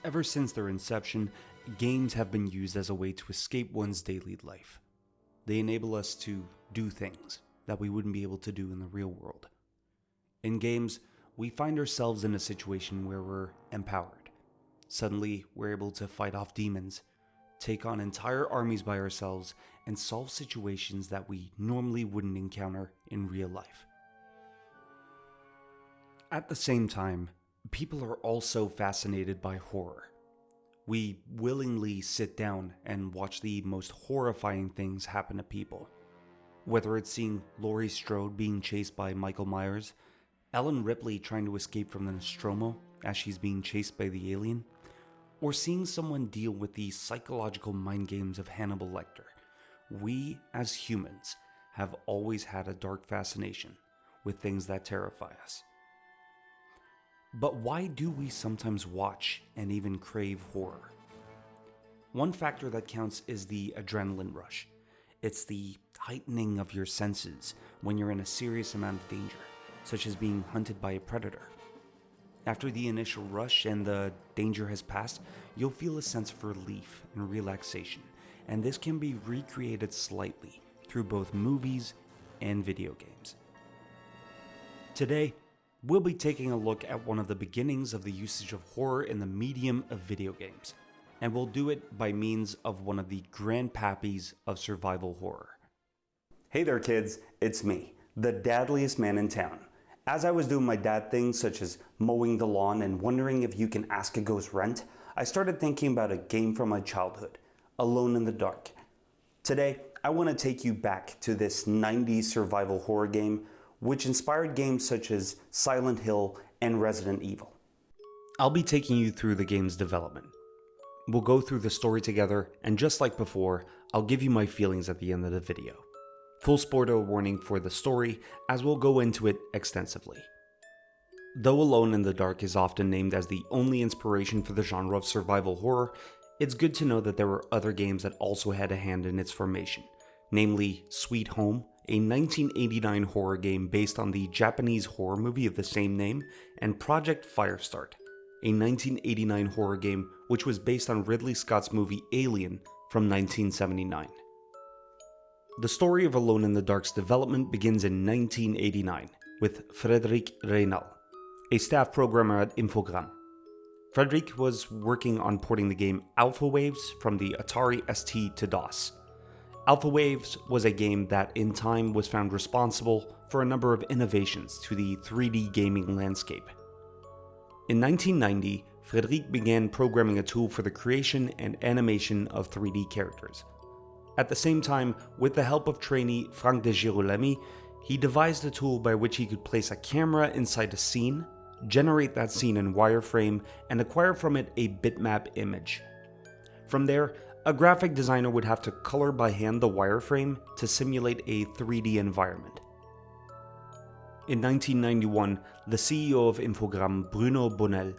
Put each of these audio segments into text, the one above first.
Ever since their inception, games have been used as a way to escape one's daily life. They enable us to do things that we wouldn't be able to do in the real world. In games, we find ourselves in a situation where we're empowered. Suddenly, we're able to fight off demons, take on entire armies by ourselves, and solve situations that we normally wouldn't encounter in real life. At the same time, people are also fascinated by horror. We willingly sit down and watch the most horrifying things happen to people. Whether it's seeing Laurie Strode being chased by Michael Myers, Ellen Ripley trying to escape from the Nostromo as she's being chased by the alien, or seeing someone deal with the psychological mind games of Hannibal Lecter, we as humans have always had a dark fascination with things that terrify us. But why do we sometimes watch and even crave horror? One factor that counts is the adrenaline rush. It's the heightening of your senses when you're in a serious amount of danger, such as being hunted by a predator. After the initial rush and the danger has passed, you'll feel a sense of relief and relaxation, and this can be recreated slightly through both movies and video games. Today, we'll be taking a look at one of the beginnings of the usage of horror in the medium of video games, and we'll do it by means of one of the grandpappies of survival horror. Hey there kids, it's me, the dadliest man in town. As I was doing my dad things such as mowing the lawn and wondering if you can ask a ghost rent, I started thinking about a game from my childhood, Alone in the Dark. Today, I want to take you back to this 90s survival horror game which inspired games such as Silent Hill and Resident Evil. I'll be taking you through the game's development. We'll go through the story together, and just like before, I'll give you my feelings at the end of the video. Full spoiler warning for the story, as we'll go into it extensively. Though Alone in the Dark is often named as the only inspiration for the genre of survival horror, it's good to know that there were other games that also had a hand in its formation, namely Sweet Home, a 1989 horror game based on the Japanese horror movie of the same name, and Project Firestart, a 1989 horror game which was based on Ridley Scott's movie Alien from 1979. The story of Alone in the Dark's development begins in 1989 with Frédéric Reynal, a staff programmer at Infogrames. Frédéric was working on porting the game Alpha Waves from the Atari ST to DOS. Alpha Waves was a game that in time was found responsible for a number of innovations to the 3D gaming landscape. In 1990, Frédéric began programming a tool for the creation and animation of 3D characters. At the same time, with the help of trainee Frank de Girolami, he devised a tool by which he could place a camera inside a scene, generate that scene in wireframe, and acquire from it a bitmap image. From there, a graphic designer would have to color by hand the wireframe to simulate a 3D environment. In 1991, the CEO of Infogrames, Bruno Bonnel,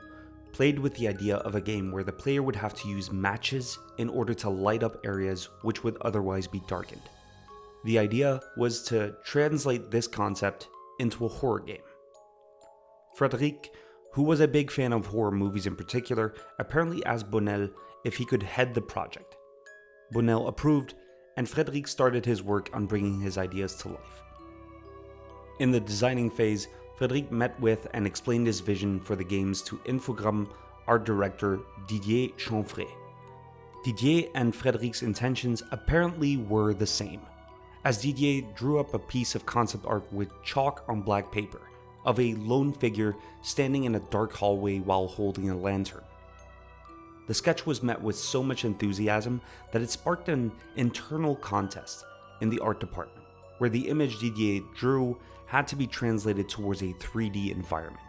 played with the idea of a game where the player would have to use matches in order to light up areas which would otherwise be darkened. The idea was to translate this concept into a horror game. Frédéric, who was a big fan of horror movies in particular, apparently asked Bonnel if he could head the project. Bonnel approved, and Frédéric started his work on bringing his ideas to life. In the designing phase, Frédéric met with and explained his vision for the games to Infogrames art director Didier Chanfray. Didier and Frédéric's intentions apparently were the same, as Didier drew up a piece of concept art with chalk on black paper of a lone figure standing in a dark hallway while holding a lantern. The sketch was met with so much enthusiasm that it sparked an internal contest in the art department, where the image Didier drew had to be translated towards a 3D environment.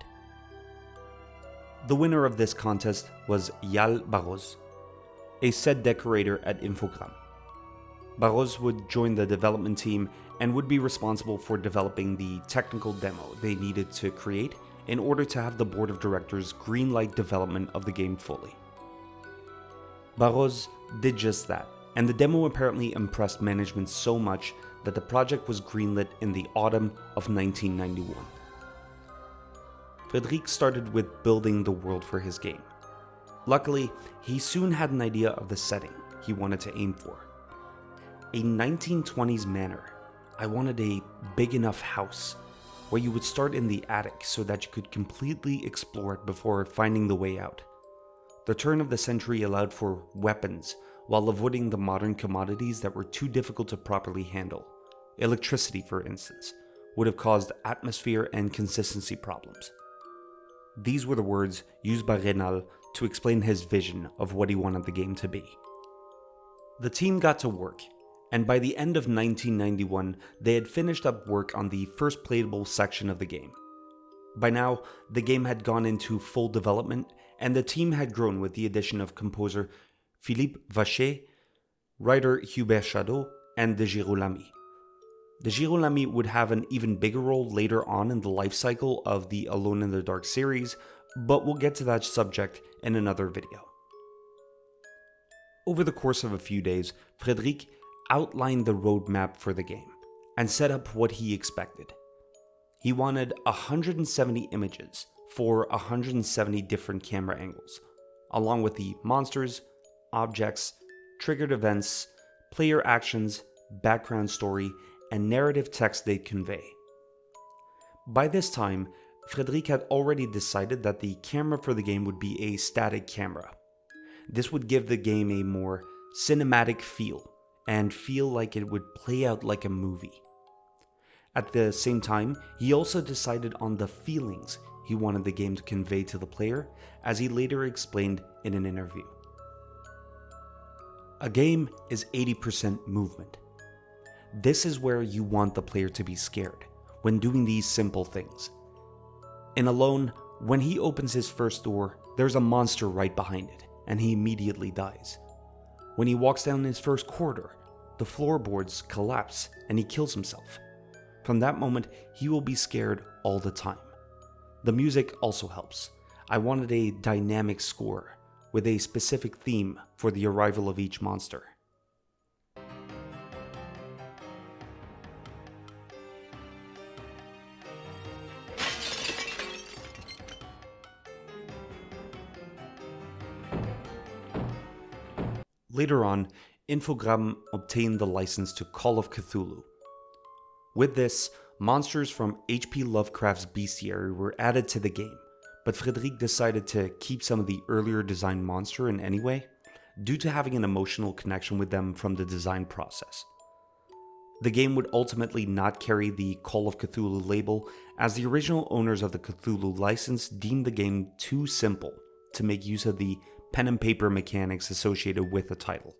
The winner of this contest was Yal Barros, a set decorator at Infogrames. Barros would join the development team and would be responsible for developing the technical demo they needed to create in order to have the board of directors greenlight development of the game fully. Barros did just that, and the demo apparently impressed management so much that the project was greenlit in the autumn of 1991. Frédéric started with building the world for his game. Luckily, he soon had an idea of the setting he wanted to aim for. A 1920s manor. I wanted a big enough house where you would start in the attic so that you could completely explore it before finding the way out. The turn of the century allowed for weapons while avoiding the modern commodities that were too difficult to properly handle. Electricity, for instance, would have caused atmosphere and consistency problems. These were the words used by Renal to explain his vision of what he wanted the game to be. The team got to work, and by the end of 1991, they had finished up work on the first playable section of the game. By now, the game had gone into full development, and the team had grown with the addition of composer Philippe Vacher, writer Hubert Chadot, and De Girolami. De Girolami would have an even bigger role later on in the life cycle of the Alone in the Dark series, but we'll get to that subject in another video. Over the course of a few days, Frédéric outlined the roadmap for the game and set up what he expected. He wanted 170 images for 170 different camera angles, along with the monsters, objects, triggered events, player actions, background story, and narrative text they convey. By this time, Frédéric had already decided that the camera for the game would be a static camera. This would give the game a more cinematic feel and feel like it would play out like a movie. At the same time, he also decided on the feelings he wanted the game to convey to the player, as he later explained in an interview. A game is 80% movement. This is where you want the player to be scared when doing these simple things. In Alone, when he opens his first door, there's a monster right behind it, and he immediately dies. When he walks down his first corridor, the floorboards collapse and he kills himself. From that moment, he will be scared all the time. The music also helps. I wanted a dynamic score with a specific theme for the arrival of each monster. Later on, Infogrames obtained the license to Call of Cthulhu. With this, monsters from H.P. Lovecraft's bestiary were added to the game, but Frédéric decided to keep some of the earlier designed monster in anyway, due to having an emotional connection with them from the design process. The game would ultimately not carry the Call of Cthulhu label, as the original owners of the Cthulhu license deemed the game too simple to make use of the pen and paper mechanics associated with the title.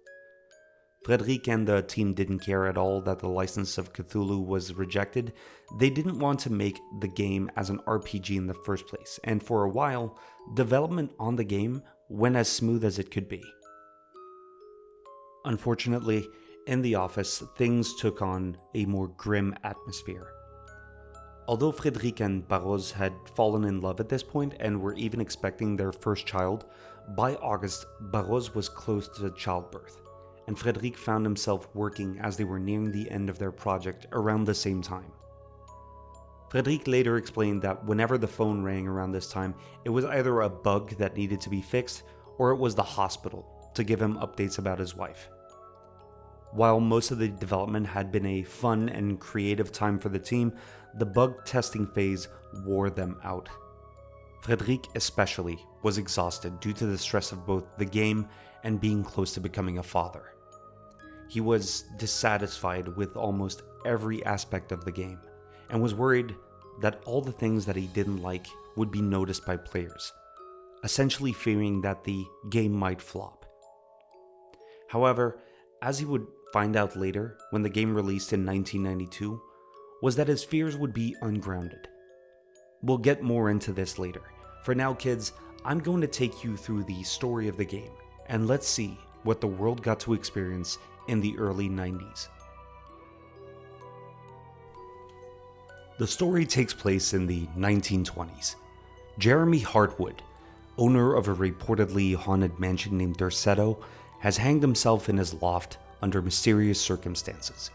Frédéric and the team didn't care at all that the license of Cthulhu was rejected. They didn't want to make the game as an RPG in the first place, and for a while, development on the game went as smooth as it could be. Unfortunately, in the office, things took on a more grim atmosphere. Although Frédéric and Barroz had fallen in love at this point and were even expecting their first child, by August, Barroz was close to childbirth, and Frédéric found himself working as they were nearing the end of their project around the same time. Frédéric later explained that whenever the phone rang around this time, it was either a bug that needed to be fixed, or it was the hospital to give him updates about his wife. While most of the development had been a fun and creative time for the team, the bug testing phase wore them out. Frédéric especially was exhausted due to the stress of both the game and being close to becoming a father. He was dissatisfied with almost every aspect of the game, and was worried that all the things that he didn't like would be noticed by players, essentially fearing that the game might flop. However, as he would find out later when the game released in 1992, was that his fears would be ungrounded. We'll get more into this later. For now, kids, I'm going to take you through the story of the game, and let's see what the world got to experience in the early 90s. The story takes place in the 1920s. Jeremy Hartwood, owner of a reportedly haunted mansion named Derceto, has hanged himself in his loft under mysterious circumstances.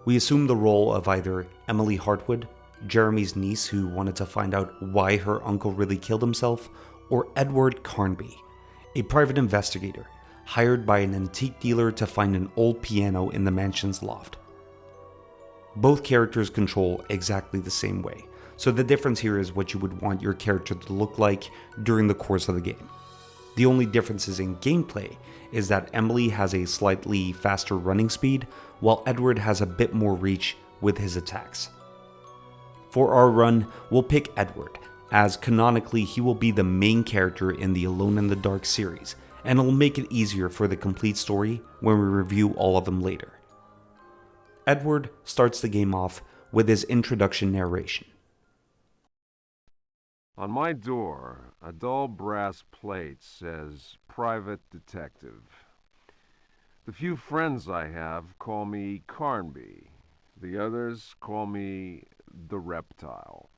We assume the role of either Emily Hartwood, Jeremy's niece who wanted to find out why her uncle really killed himself, or Edward Carnby, a private investigator hired by an antique dealer to find an old piano in the mansion's loft. Both characters control exactly the same way, so the difference here is what you would want your character to look like during the course of the game. The only differences in gameplay is that Emily has a slightly faster running speed, while Edward has a bit more reach with his attacks. For our run, we'll pick Edward, as canonically he will be the main character in the Alone in the Dark series, and it'll make it easier for the complete story when we review all of them later. Edward starts the game off with his introduction narration. On my door, a dull brass plate says Private Detective. The few friends I have call me Carnby. The others call me the Reptile.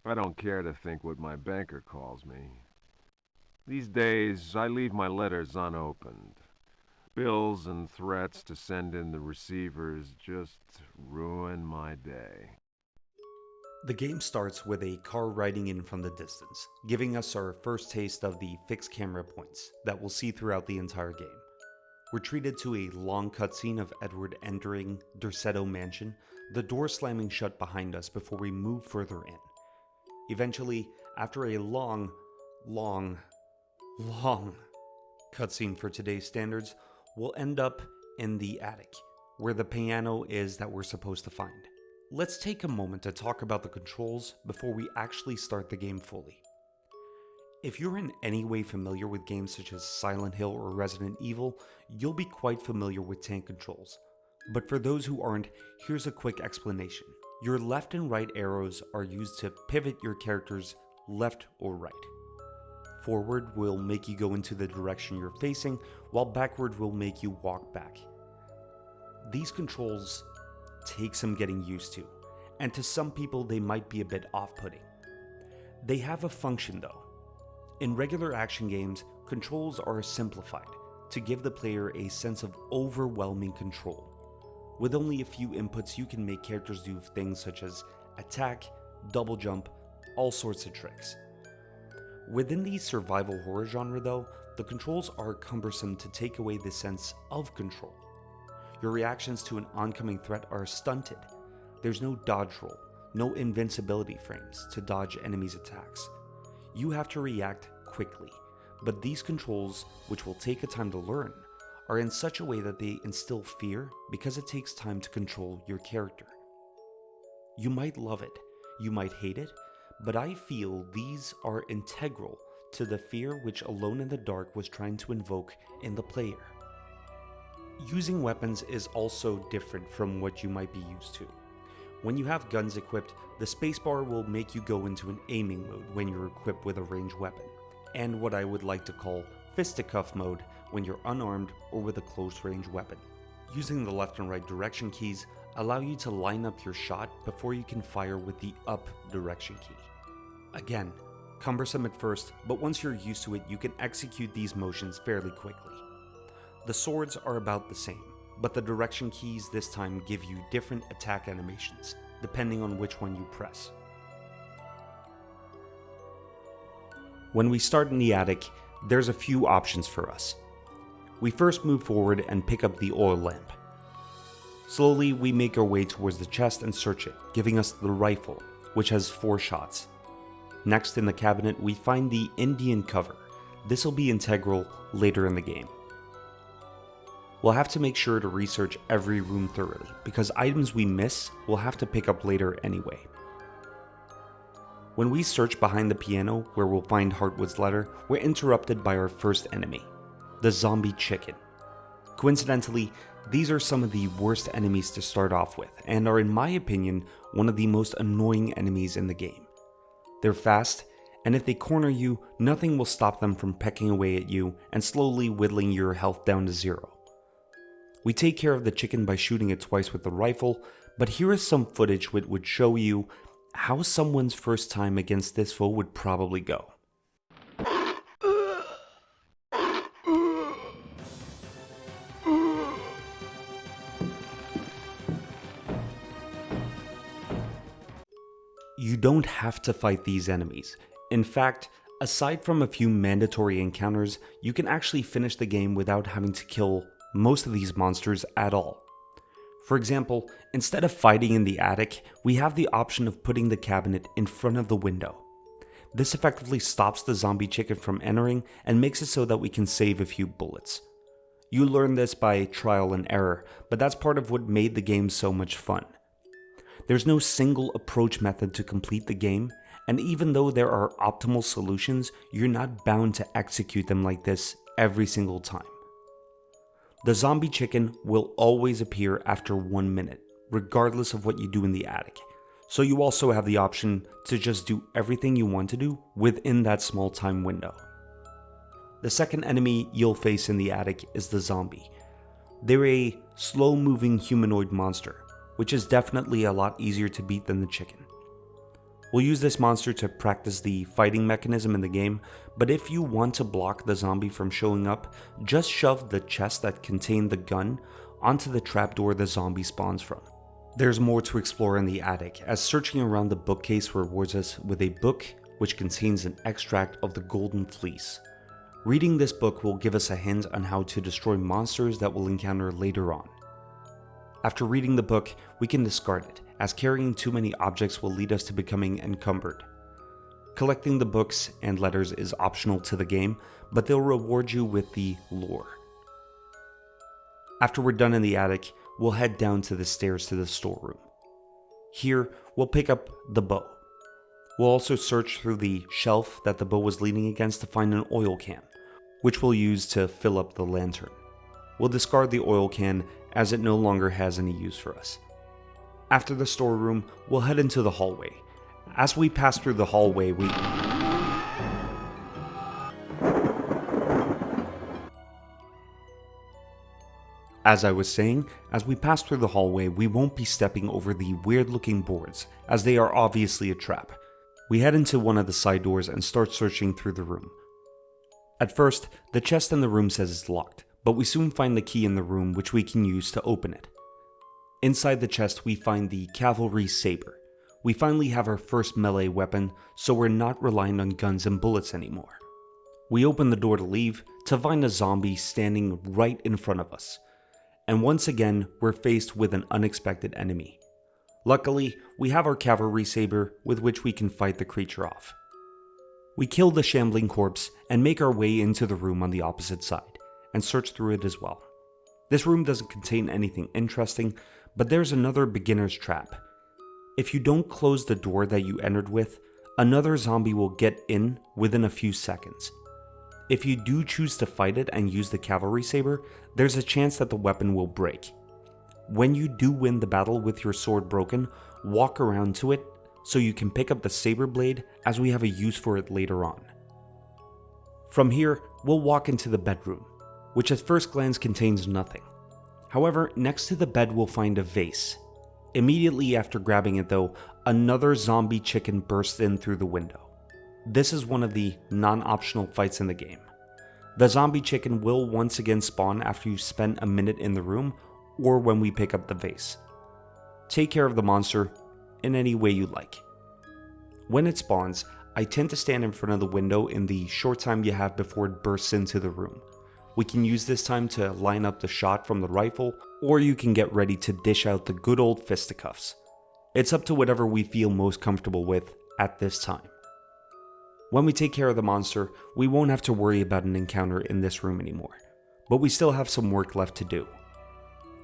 I don't care to think what my banker calls me. These days, I leave my letters unopened. Bills and threats to send in the receivers just ruin my day. The game starts with a car riding in from the distance, giving us our first taste of the fixed camera points that we'll see throughout the entire game. We're treated to a long cutscene of Edward entering Derceto Mansion, the door slamming shut behind us before we move further in. Eventually, after a long cutscene for today's standards, we'll end up in the attic, where the piano is that we're supposed to find. Let's take a moment to talk about the controls before we actually start the game fully. If you're in any way familiar with games such as Silent Hill or Resident Evil, you'll be quite familiar with tank controls. But for those who aren't, here's a quick explanation. Your left and right arrows are used to pivot your character's left or right. Forward will make you go into the direction you're facing, while backward will make you walk back. These controls take some getting used to, and to some people they might be a bit off-putting. They have a function though. In regular action games, controls are simplified to give the player a sense of overwhelming control. With only a few inputs, you can make characters do things such as attack, double jump, all sorts of tricks. Within the survival horror genre though, the controls are cumbersome to take away the sense of control. Your reactions to an oncoming threat are stunted. There's no dodge roll, no invincibility frames to dodge enemies' attacks. You have to react quickly, but these controls, which will take a time to learn, are in such a way that they instill fear because it takes time to control your character. You might love it, you might hate it, but I feel these are integral to the fear which Alone in the Dark was trying to invoke in the player. Using weapons is also different from what you might be used to. When you have guns equipped, the spacebar will make you go into an aiming mode when you're equipped with a ranged weapon, and what I would like to call fisticuff mode when you're unarmed or with a close range weapon. Using the left and right direction keys allow you to line up your shot before you can fire with the up direction key. Again, cumbersome at first, but once you're used to it, you can execute these motions fairly quickly. The swords are about the same, but the direction keys this time give you different attack animations, depending on which one you press. When we start in the attic, there's a few options for us. We first move forward and pick up the oil lamp. Slowly, we make our way towards the chest and search it, giving us the rifle, which has 4 shots. Next in the cabinet, we find the Indian cover. This will be integral later in the game. We'll have to make sure to research every room thoroughly, because items we miss we'll have to pick up later anyway. When we search behind the piano, where we'll find Hartwood's letter, we're interrupted by our first enemy, the zombie chicken. Coincidentally, these are some of the worst enemies to start off with, and are in my opinion, one of the most annoying enemies in the game. They're fast, and if they corner you, nothing will stop them from pecking away at you and slowly whittling your health down to 0. We take care of the chicken by shooting it twice with the rifle, but here is some footage which would show you how someone's first time against this foe would probably go. You don't have to fight these enemies. In fact, Aside from a few mandatory encounters, you can actually finish the game without having to kill most of these monsters at all. For example, instead of fighting in the attic, we have the option of putting the cabinet in front of the window. This effectively stops the zombie chicken from entering and makes it so that we can save a few bullets. You learn this by trial and error, but that's part of what made the game so much fun. There's no single approach method to complete the game, and even though there are optimal solutions, you're not bound to execute them like this every single time. The zombie chicken will always appear after 1 minute, regardless of what you do in the attic, so you also have the option to just do everything you want to do within that small time window. The second enemy you'll face in the attic is the zombie. They're a slow-moving humanoid monster, which is definitely a lot easier to beat than the chicken. We'll use this monster to practice the fighting mechanism in the game, but if you want to block the zombie from showing up, just shove the chest that contained the gun onto the trapdoor the zombie spawns from. There's more to explore in the attic, as searching around the bookcase rewards us with a book which contains an extract of the Golden Fleece. Reading this book will give us a hint on how to destroy monsters that we'll encounter later on. After reading the book, we can discard it, as carrying too many objects will lead us to becoming encumbered. Collecting the books and letters is optional to the game, but they'll reward you with the lore. After we're done in the attic, we'll head down to the stairs to the storeroom. Here, we'll pick up the bow. We'll also search through the shelf that the bow was leaning against to find an oil can, which we'll use to fill up the lantern. We'll discard the oil can as it no longer has any use for us. After the storeroom, we'll head into the hallway. As we pass through the hallway, As I was saying, as we pass through the hallway, we won't be stepping over the weird-looking boards, as they are obviously a trap. We head into one of the side doors and start searching through the room. At first, the chest in the room says it's locked, but we soon find the key in the room which we can use to open it. Inside the chest, we find the cavalry saber. We finally have our first melee weapon, so we're not relying on guns and bullets anymore. We open the door to leave, to find a zombie standing right in front of us. And once again, we're faced with an unexpected enemy. Luckily, we have our cavalry saber with which we can fight the creature off. We kill the shambling corpse and make our way into the room on the opposite side, and search through it as well. This room doesn't contain anything interesting, but there's another beginner's trap. If you don't close the door that you entered with, another zombie will get in within a few seconds. If you do choose to fight it and use the cavalry saber, there's a chance that the weapon will break. When you do win the battle with your sword broken, walk around to it so you can pick up the saber blade, as we have a use for it later on. From here, we'll walk into the bedroom, which at first glance contains nothing. However, next to the bed we'll find a vase. Immediately after grabbing it though, another zombie chicken bursts in through the window. This is one of the non-optional fights in the game. The zombie chicken will once again spawn after you've spent a minute in the room, or when we pick up the vase. Take care of the monster in any way you like. When it spawns, I tend to stand in front of the window in the short time you have before it bursts into the room. We can use this time to line up the shot from the rifle, or you can get ready to dish out the good old fisticuffs. It's up to whatever we feel most comfortable with at this time. When we take care of the monster, we won't have to worry about an encounter in this room anymore, but we still have some work left to do.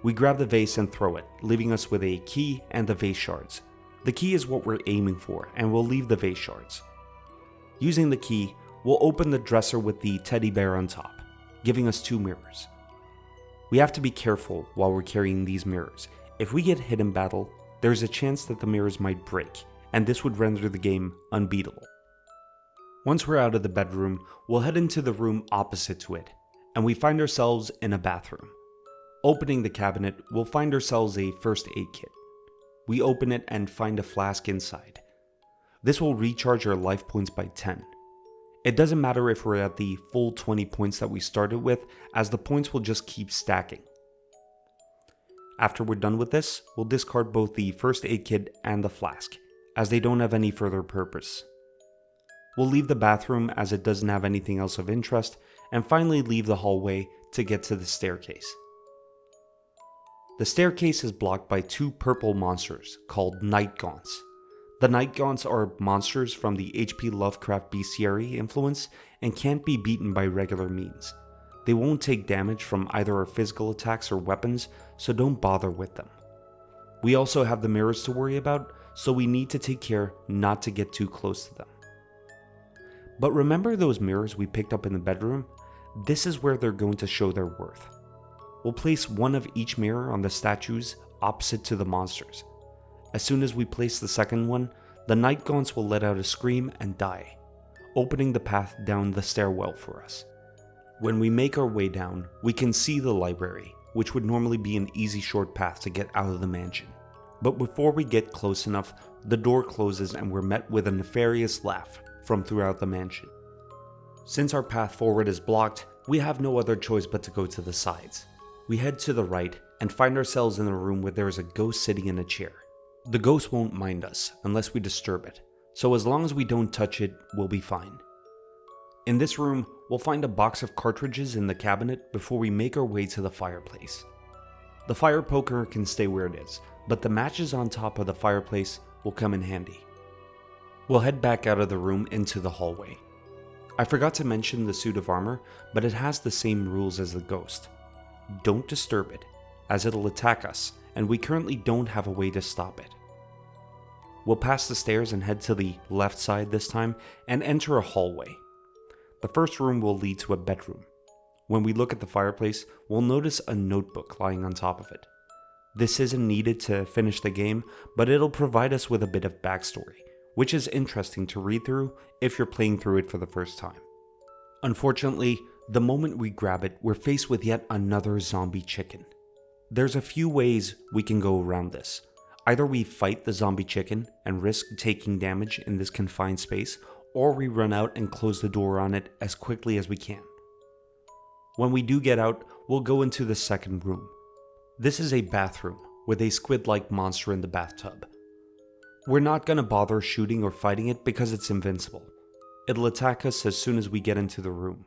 We grab the vase and throw it, leaving us with a key and the vase shards. The key is what we're aiming for, and we'll leave the vase shards. Using the key, we'll open the dresser with the teddy bear on top, giving us 2 mirrors. We have to be careful while we're carrying these mirrors. If we get hit in battle, there's a chance that the mirrors might break, and this would render the game unbeatable. Once we're out of the bedroom, we'll head into the room opposite to it, and we find ourselves in a bathroom. Opening the cabinet, we'll find ourselves a first aid kit. We open it and find a flask inside. This will recharge our life points by 10. It doesn't matter if we're at the full 20 points that we started with, as the points will just keep stacking. After we're done with this, we'll discard both the first aid kit and the flask, as they don't have any further purpose. We'll leave the bathroom as it doesn't have anything else of interest, and finally leave the hallway to get to the staircase. The staircase is blocked by two purple monsters called night gaunts. The night gaunts are monsters from the H.P. Lovecraft bestiary influence and can't be beaten by regular means. They won't take damage from either our physical attacks or weapons, so don't bother with them. We also have the mirrors to worry about, so we need to take care not to get too close to them. But remember those mirrors we picked up in the bedroom? This is where they're going to show their worth. We'll place one of each mirror on the statues opposite to the monsters. As soon as we place the second one, the night gaunts will let out a scream and die, opening the path down the stairwell for us. When we make our way down, we can see the library, which would normally be an easy short path to get out of the mansion. But before we get close enough, the door closes and we're met with a nefarious laugh from throughout the mansion. Since our path forward is blocked, we have no other choice but to go to the sides. We head to the right and find ourselves in a room where there is a ghost sitting in a chair. The ghost won't mind us unless we disturb it, so as long as we don't touch it, we'll be fine. In this room, we'll find a box of cartridges in the cabinet before we make our way to the fireplace. The fire poker can stay where it is, but the matches on top of the fireplace will come in handy. We'll head back out of the room into the hallway. I forgot to mention the suit of armor, but it has the same rules as the ghost. Don't disturb it, as it'll attack us, and we currently don't have a way to stop it. We'll pass the stairs and head to the left side this time and enter a hallway. The first room will lead to a bedroom. When we look at the fireplace, we'll notice a notebook lying on top of it. This isn't needed to finish the game, but it'll provide us with a bit of backstory, which is interesting to read through if you're playing through it for the first time. Unfortunately, the moment we grab it, we're faced with yet another zombie chicken. There's a few ways we can go around this. Either we fight the zombie chicken and risk taking damage in this confined space, or we run out and close the door on it as quickly as we can. When we do get out, we'll go into the second room. This is a bathroom with a squid-like monster in the bathtub. We're not going to bother shooting or fighting it because it's invincible. It'll attack us as soon as we get into the room.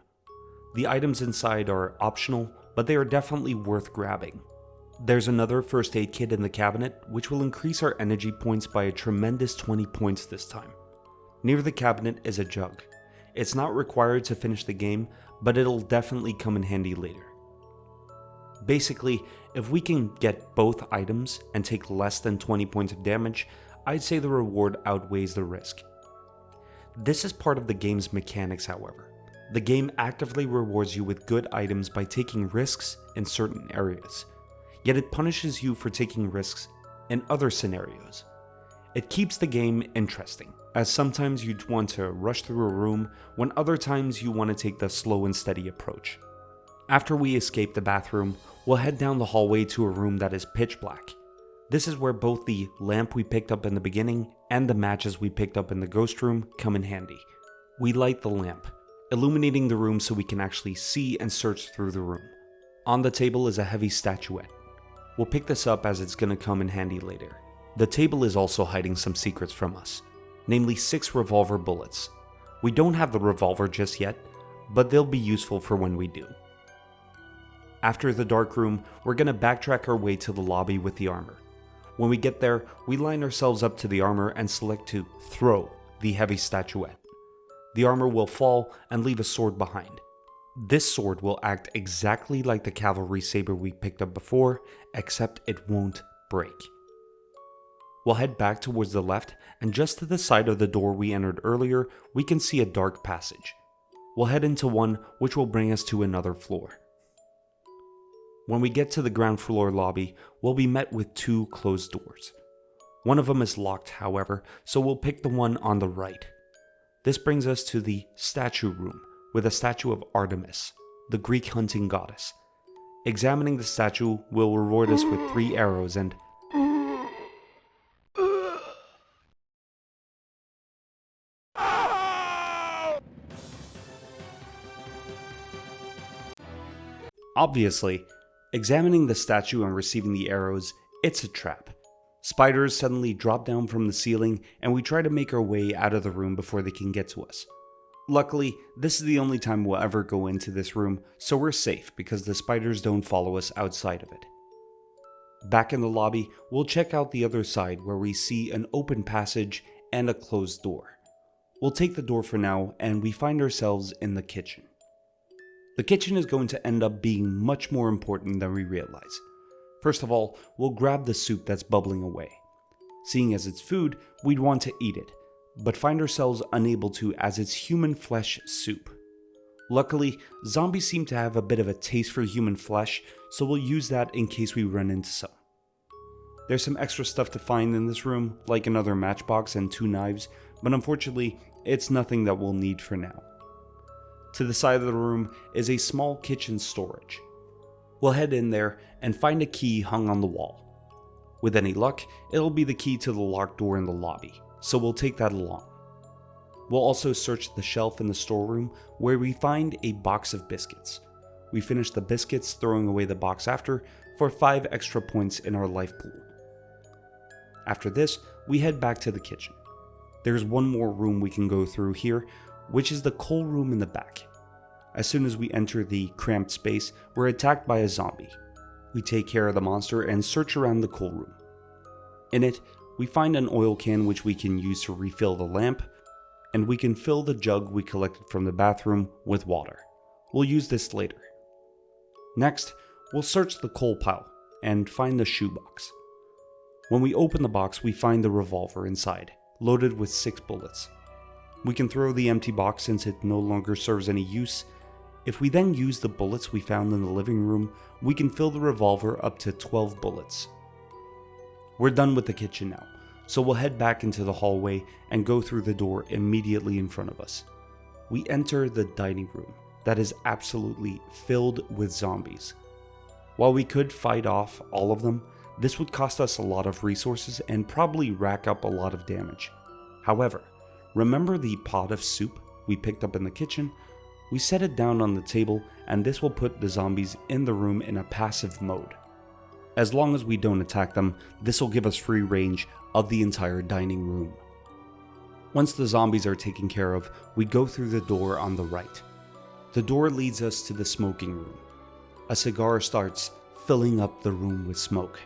The items inside are optional, but they are definitely worth grabbing. There's another first aid kit in the cabinet, which will increase our energy points by a tremendous 20 points this time. Near the cabinet is a jug. It's not required to finish the game, but it'll definitely come in handy later. Basically, if we can get both items and take less than 20 points of damage, I'd say the reward outweighs the risk. This is part of the game's mechanics, however. The game actively rewards you with good items by taking risks in certain areas, yet it punishes you for taking risks in other scenarios. It keeps the game interesting, as sometimes you'd want to rush through a room when other times you want to take the slow and steady approach. After we escape the bathroom, we'll head down the hallway to a room that is pitch black. This is where both the lamp we picked up in the beginning and the matches we picked up in the ghost room come in handy. We light the lamp, illuminating the room so we can actually see and search through the room. On the table is a heavy statuette. We'll pick this up as it's going to come in handy later. The table is also hiding some secrets from us, namely 6 revolver bullets. We don't have the revolver just yet, but they'll be useful for when we do. After the dark room, we're going to backtrack our way to the lobby with the armor. When we get there, we line ourselves up to the armor and select to throw the heavy statuette. The armor will fall and leave a sword behind. This sword will act exactly like the cavalry saber we picked up before, except it won't break. We'll head back towards the left, and just to the side of the door we entered earlier, we can see a dark passage. We'll head into one which will bring us to another floor. When we get to the ground floor lobby, we'll be met with 2 closed doors. One of them is locked, however, so we'll pick the one on the right. This brings us to the statue room with a statue of Artemis, the Greek hunting goddess. Examining the statue will reward us with 3 arrows and obviously, examining the statue and receiving the arrows, it's a trap. Spiders suddenly drop down from the ceiling, and we try to make our way out of the room before they can get to us. Luckily, this is the only time we'll ever go into this room, so we're safe because the spiders don't follow us outside of it. Back in the lobby, we'll check out the other side where we see an open passage and a closed door. We'll take the door for now, and we find ourselves in the kitchen. The kitchen is going to end up being much more important than we realize. First of all, we'll grab the soup that's bubbling away. Seeing as it's food, we'd want to eat it, but find ourselves unable to as it's human flesh soup. Luckily, zombies seem to have a bit of a taste for human flesh, so we'll use that in case we run into some. There's some extra stuff to find in this room, like another matchbox and 2 knives, but unfortunately, it's nothing that we'll need for now. To the side of the room is a small kitchen storage. We'll head in there and find a key hung on the wall. With any luck, it'll be the key to the locked door in the lobby, so we'll take that along. We'll also search the shelf in the storeroom where we find a box of biscuits. We finish the biscuits, throwing away the box after, for 5 extra points in our life pool. After this, we head back to the kitchen. There's one more room we can go through here, which is the coal room in the back. As soon as we enter the cramped space, we're attacked by a zombie. We take care of the monster and search around the coal room. In it, we find an oil can which we can use to refill the lamp, and we can fill the jug we collected from the bathroom with water. We'll use this later. Next, we'll search the coal pile and find the shoebox. When we open the box, we find the revolver inside, loaded with 6 bullets. We can throw the empty box since it no longer serves any use. If we then use the bullets we found in the living room, we can fill the revolver up to 12 bullets. We're done with the kitchen now, so we'll head back into the hallway and go through the door immediately in front of us. We enter the dining room that is absolutely filled with zombies. While we could fight off all of them, this would cost us a lot of resources and probably rack up a lot of damage. However, remember the pot of soup we picked up in the kitchen? We set it down on the table, and this will put the zombies in the room in a passive mode. As long as we don't attack them, this will give us free range of the entire dining room. Once the zombies are taken care of, we go through the door on the right. The door leads us to the smoking room. A cigar starts filling up the room with smoke.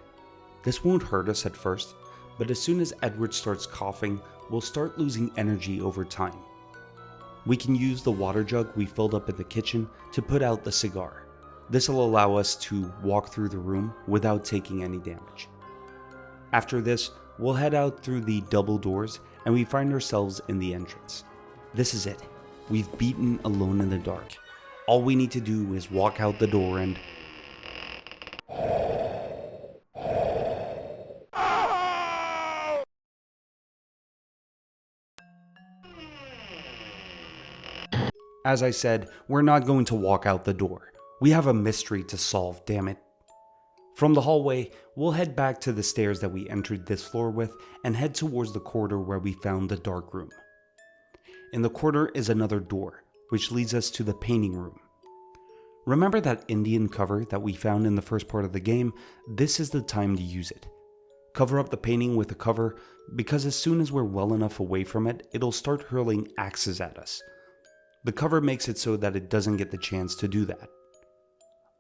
This won't hurt us at first, but as soon as Edward starts coughing, we'll start losing energy over time. We can use the water jug we filled up in the kitchen to put out the cigar. This will allow us to walk through the room without taking any damage. After this, we'll head out through the double doors and we find ourselves in the entrance. This is it. We've beaten Alone in the Dark. All we need to do is walk out the door and... As I said, we're not going to walk out the door. We have a mystery to solve, damn it. From the hallway, we'll head back to the stairs that we entered this floor with and head towards the corridor where we found the dark room. In the corridor is another door, which leads us to the painting room. Remember that Indian cover that we found in the first part of the game? This is the time to use it. Cover up the painting with the cover, because as soon as we're well enough away from it, it'll start hurling axes at us. The cover makes it so that it doesn't get the chance to do that.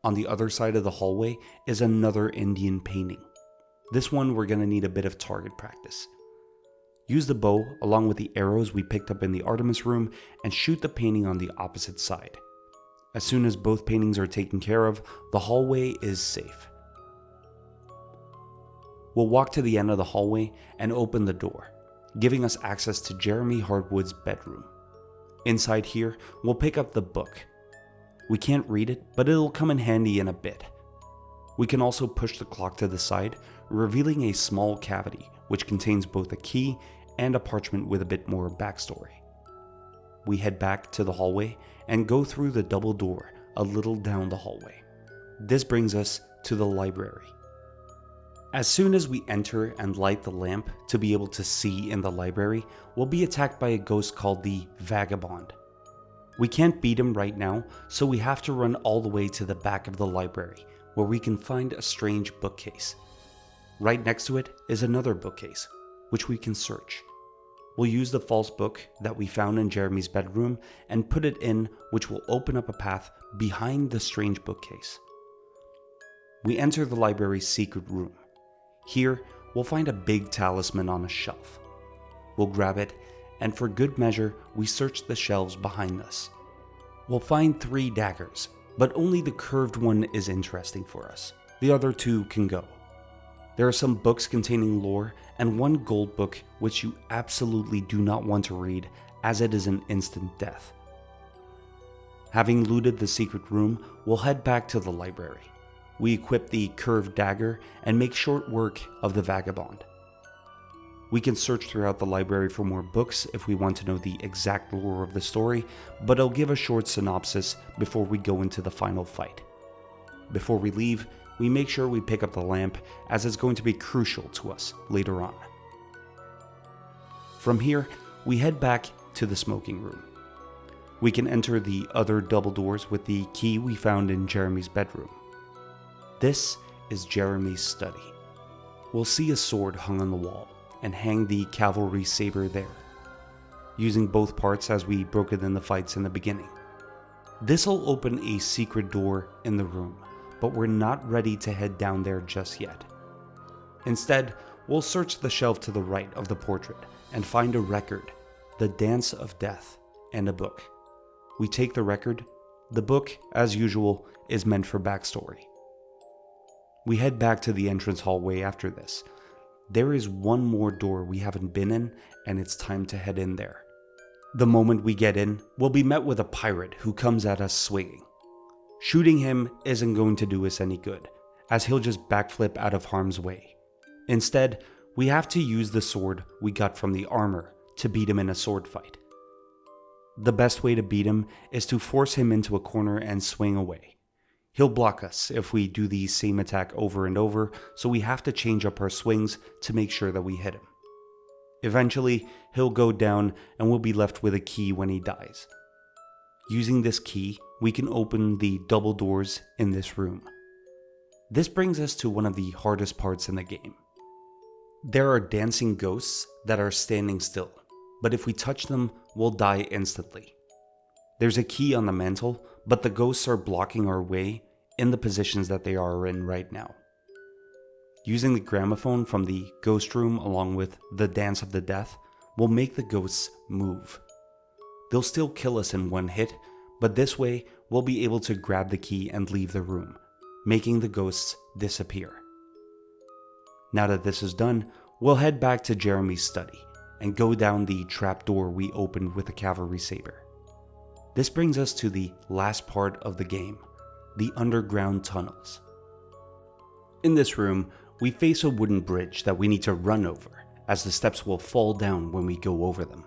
On the other side of the hallway is another Indian painting. This one we're going to need a bit of target practice. Use the bow along with the arrows we picked up in the Artemis room and shoot the painting on the opposite side. As soon as both paintings are taken care of, the hallway is safe. We'll walk to the end of the hallway and open the door, giving us access to Jeremy Hardwood's bedroom. Inside here, we'll pick up the book. We can't read it, but it'll come in handy in a bit. We can also push the clock to the side, revealing a small cavity which contains both a key and a parchment with a bit more backstory. We head back to the hallway and go through the double door a little down the hallway. This brings us to the library. As soon as we enter and light the lamp to be able to see in the library, we'll be attacked by a ghost called the Vagabond. We can't beat him right now, so we have to run all the way to the back of the library, where we can find a strange bookcase. Right next to it is another bookcase, which we can search. We'll use the false book that we found in Jeremy's bedroom and put it in, which will open up a path behind the strange bookcase. We enter the library's secret room. Here, we'll find a big talisman on a shelf. We'll grab it, and for good measure, we search the shelves behind us. We'll find 3 daggers, but only the curved one is interesting for us. The other 2 can go. There are some books containing lore and 1 gold book which you absolutely do not want to read, as it is an instant death. Having looted the secret room, we'll head back to the library. We equip the curved dagger and make short work of the vagabond. We can search throughout the library for more books if we want to know the exact lore of the story, but I'll give a short synopsis before we go into the final fight. Before we leave, we make sure we pick up the lamp, as it's going to be crucial to us later on. From here, we head back to the smoking room. We can enter the other double doors with the key we found in Jeremy's bedroom. This is Jeremy's study. We'll see a sword hung on the wall, and hang the cavalry saber there, using both parts as we broke it in the fights in the beginning. This'll open a secret door in the room, but we're not ready to head down there just yet. Instead, we'll search the shelf to the right of the portrait and find a record, The Dance of Death, and a book. We take the record. The book, as usual, is meant for backstory. We head back to the entrance hallway after this. There is 1 more door we haven't been in, and it's time to head in there. The moment we get in, we'll be met with a pirate who comes at us swinging. Shooting him isn't going to do us any good, as he'll just backflip out of harm's way. Instead, we have to use the sword we got from the armor to beat him in a sword fight. The best way to beat him is to force him into a corner and swing away. He'll block us if we do the same attack over and over, so we have to change up our swings to make sure that we hit him. Eventually, he'll go down and we'll be left with a key when he dies. Using this key, we can open the double doors in this room. This brings us to one of the hardest parts in the game. There are dancing ghosts that are standing still, but if we touch them, we'll die instantly. There's a key on the mantle, but the ghosts are blocking our way in the positions that they are in right now. Using the gramophone from the ghost room along with the Dance of the Death will make the ghosts move. They'll still kill us in 1 hit, but this way we'll be able to grab the key and leave the room, making the ghosts disappear. Now that this is done, we'll head back to Jeremy's study and go down the trapdoor we opened with the cavalry saber. This brings us to the last part of the game, the underground tunnels. In this room, we face a wooden bridge that we need to run over, as the steps will fall down when we go over them.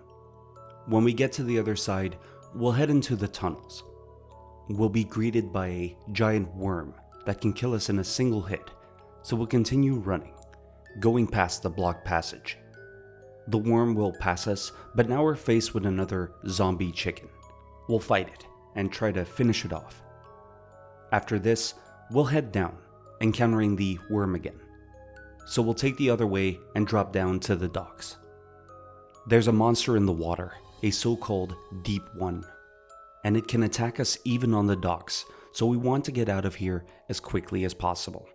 When we get to the other side, we'll head into the tunnels. We'll be greeted by a giant worm that can kill us in a single hit, so we'll continue running, going past the blocked passage. The worm will pass us, but now we're faced with another zombie chicken. We'll fight it and try to finish it off. After this, we'll head down, encountering the worm again. So we'll take the other way and drop down to the docks. There's a monster in the water, a so-called deep one, and it can attack us even on the docks, so we want to get out of here as quickly as possible.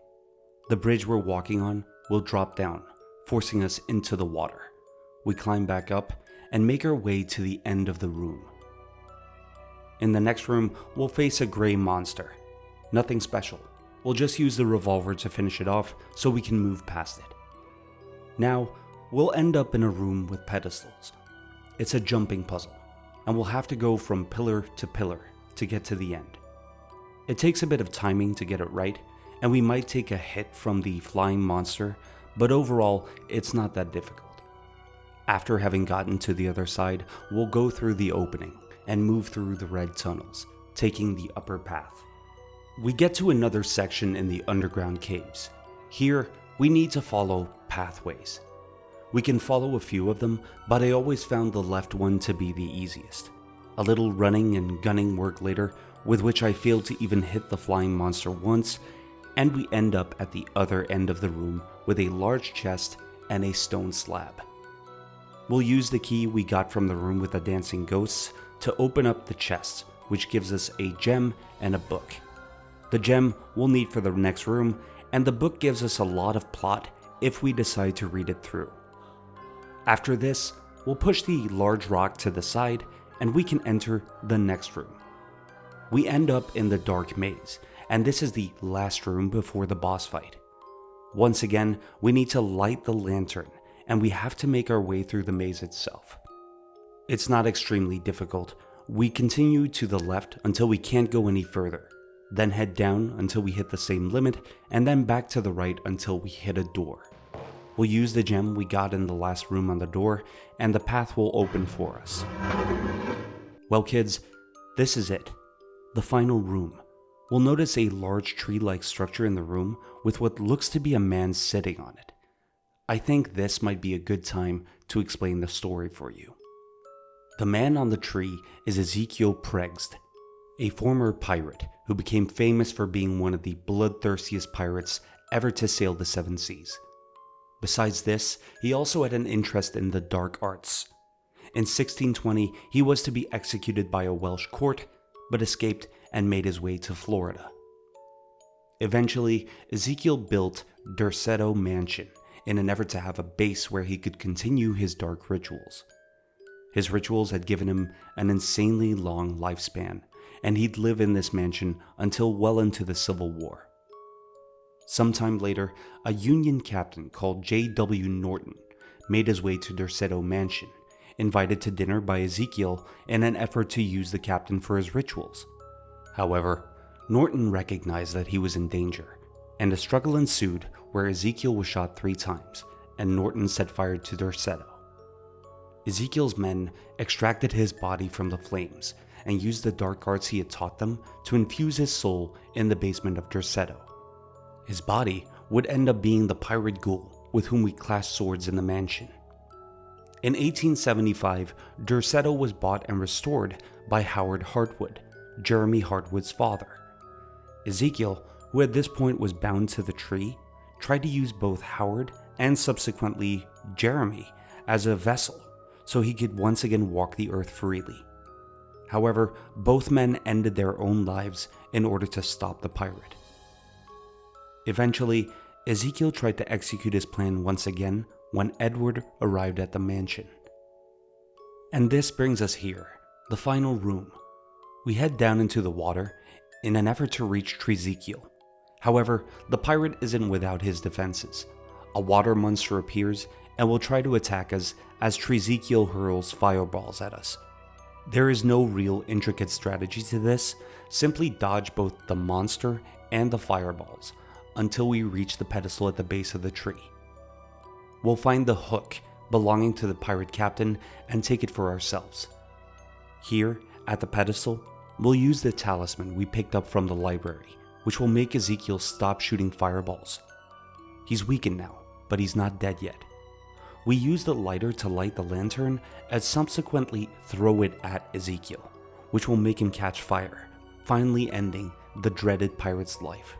The bridge we're walking on will drop down, forcing us into the water. We climb back up and make our way to the end of the room. In the next room, we'll face a gray monster. Nothing special. We'll just use the revolver to finish it off so we can move past it. Now, we'll end up in a room with pedestals. It's a jumping puzzle, and we'll have to go from pillar to pillar to get to the end. It takes a bit of timing to get it right, and we might take a hit from the flying monster, but overall, it's not that difficult. After having gotten to the other side, we'll go through the opening and move through the red tunnels, taking the upper path. We get to another section in the underground caves. Here, we need to follow pathways. We can follow a few of them, but I always found the left one to be the easiest. A little running and gunning work later, with which I failed to even hit the flying monster once, and we end up at the other end of the room with a large chest and a stone slab. We'll use the key we got from the room with the dancing ghosts to open up the chest, which gives us a gem and a book. The gem we'll need for the next room, and the book gives us a lot of plot if we decide to read it through. After this, we'll push the large rock to the side and we can enter the next room. We end up in the dark maze, and this is the last room before the boss fight. Once again, we need to light the lantern, and we have to make our way through the maze itself. It's not extremely difficult. We continue to the left until we can't go any further, then head down until we hit the same limit, and then back to the right until we hit a door. We'll use the gem we got in the last room on the door, and the path will open for us. Well kids, this is it. The final room. We'll notice a large tree-like structure in the room with what looks to be a man sitting on it. I think this might be a good time to explain the story for you. The man on the tree is Ezekiel Pregst, a former pirate who became famous for being one of the bloodthirstiest pirates ever to sail the seven seas. Besides this, he also had an interest in the dark arts. In 1620, he was to be executed by a Welsh court, but escaped and made his way to Florida. Eventually, Ezekiel built Derceto Mansion in an effort to have a base where he could continue his dark rituals. His rituals had given him an insanely long lifespan, and he'd live in this mansion until well into the Civil War. Sometime later, a Union captain called J.W. Norton made his way to Derceto Mansion, invited to dinner by Ezekiel in an effort to use the captain for his rituals. However, Norton recognized that he was in danger, and a struggle ensued where Ezekiel was shot 3 times, and Norton set fire to Derceto. Ezekiel's men extracted his body from the flames and used the dark arts he had taught them to infuse his soul in the basement of Derceto. His body would end up being the pirate ghoul with whom we clashed swords in the mansion. In 1875, Derceto was bought and restored by Howard Hartwood, Jeremy Hartwood's father. Ezekiel, who at this point was bound to the tree, tried to use both Howard and subsequently Jeremy as a vessel so he could once again walk the earth freely. However, both men ended their own lives in order to stop the pirate. Eventually, Ezekiel tried to execute his plan once again when Edward arrived at the mansion. And this brings us here, the final room. We head down into the water in an effort to reach Trezekiel. However, the pirate isn't without his defenses. A water monster appears and will try to attack us as Trezekiel hurls fireballs at us. There is no real intricate strategy to this, simply dodge both the monster and the fireballs until we reach the pedestal at the base of the tree. We'll find the hook belonging to the pirate captain and take it for ourselves. Here, at the pedestal, we'll use the talisman we picked up from the library, which will make Ezekiel stop shooting fireballs. He's weakened now, but he's not dead yet. We use the lighter to light the lantern and subsequently throw it at Ezekiel, which will make him catch fire, finally ending the dreaded pirate's life.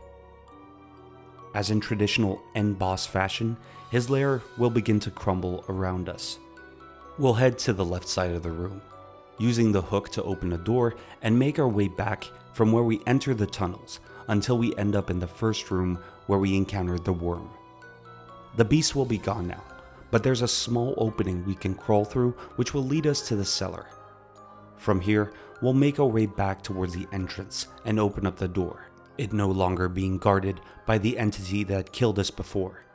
As in traditional end boss fashion, his lair will begin to crumble around us. We'll head to the left side of the room, using the hook to open a door and make our way back from where we enter the tunnels until we end up in the first room where we encountered the worm. The beast will be gone now, but there's a small opening we can crawl through which will lead us to the cellar. From here, we'll make our way back towards the entrance and open up the door, it no longer being guarded by the entity that killed us before.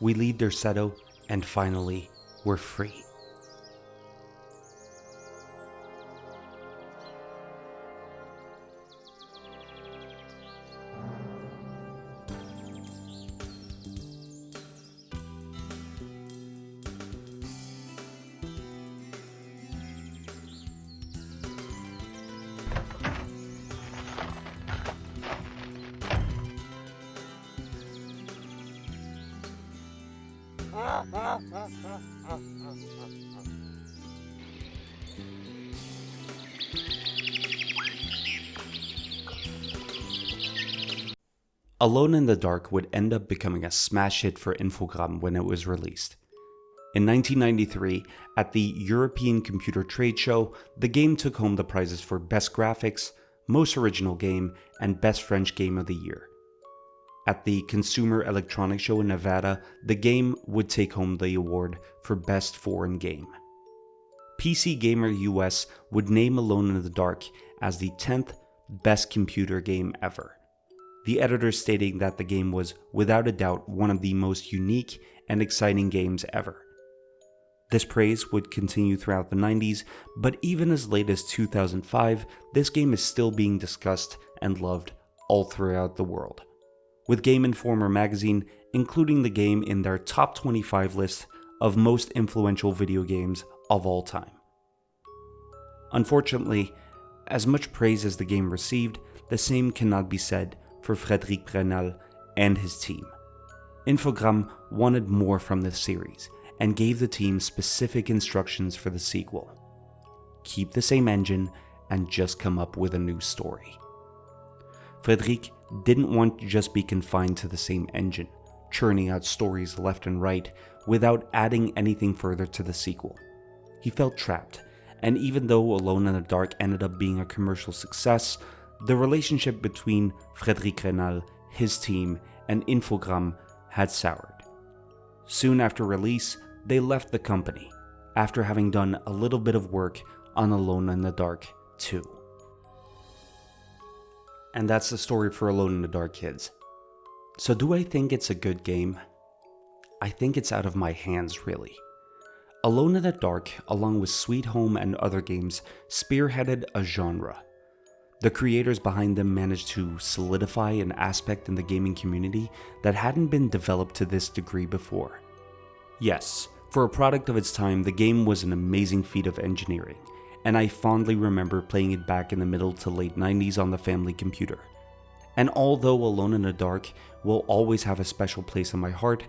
We leave Derceto, and finally, we're free. Alone in the Dark would end up becoming a smash hit for Infogrames when it was released. In 1993, at the European Computer Trade Show, the game took home the prizes for Best Graphics, Most Original Game, and Best French Game of the Year. At the Consumer Electronics Show in Nevada, the game would take home the award for Best Foreign Game. PC Gamer US would name Alone in the Dark as the 10th best computer game ever, the editor stating that the game was without a doubt one of the most unique and exciting games ever. This praise would continue throughout the 90s, but even as late as 2005, this game is still being discussed and loved all throughout the world, with Game Informer magazine including the game in their top 25 list of most influential video games of all time. Unfortunately, as much praise as the game received, the same cannot be said for Frédéric Brenal and his team. Infogrames wanted more from this series and gave the team specific instructions for the sequel. Keep the same engine and just come up with a new story. Frédéric didn't want to just be confined to the same engine, churning out stories left and right without adding anything further to the sequel. He felt trapped, and even though Alone in the Dark ended up being a commercial success, the relationship between Frédéric Brenal, his team, and Infogrames had soured. Soon after release, they left the company, after having done a little bit of work on Alone in the Dark 2. And that's the story for Alone in the Dark, kids. So do I think it's a good game? I think it's out of my hands, really. Alone in the Dark, along with Sweet Home and other games, spearheaded a genre. The creators behind them managed to solidify an aspect in the gaming community that hadn't been developed to this degree before. Yes, for a product of its time, the game was an amazing feat of engineering, and I fondly remember playing it back in the middle to late 90s on the family computer. And although Alone in the Dark will always have a special place in my heart,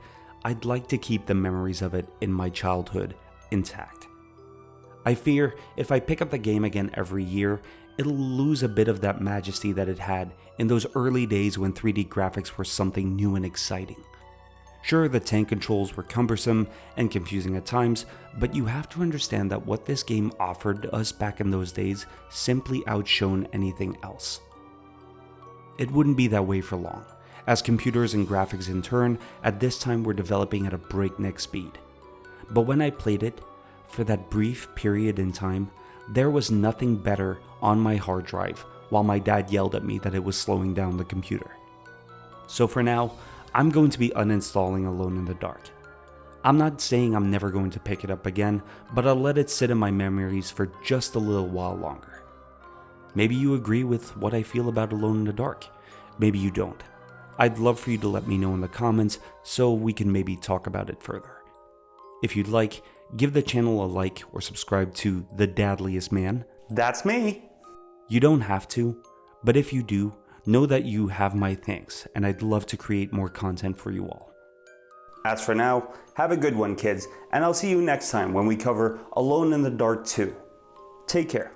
I'd like to keep the memories of it in my childhood intact. I fear if I pick up the game again every year, it'll lose a bit of that majesty that it had in those early days when 3D graphics were something new and exciting. Sure, the tank controls were cumbersome and confusing at times, but you have to understand that what this game offered us back in those days simply outshone anything else. It wouldn't be that way for long, as computers and graphics in turn at this time were developing at a breakneck speed. But when I played it, for that brief period in time, there was nothing better on my hard drive while my dad yelled at me that it was slowing down the computer. So for now, I'm going to be uninstalling Alone in the Dark. I'm not saying I'm never going to pick it up again, but I'll let it sit in my memories for just a little while longer. Maybe you agree with what I feel about Alone in the Dark. Maybe you don't. I'd love for you to let me know in the comments so we can maybe talk about it further. If you'd like, give the channel a like or subscribe to The Dadliest Man. That's me! You don't have to, but if you do, know that you have my thanks, and I'd love to create more content for you all. As for now, have a good one, kids, and I'll see you next time when we cover Alone in the Dark 2. Take care.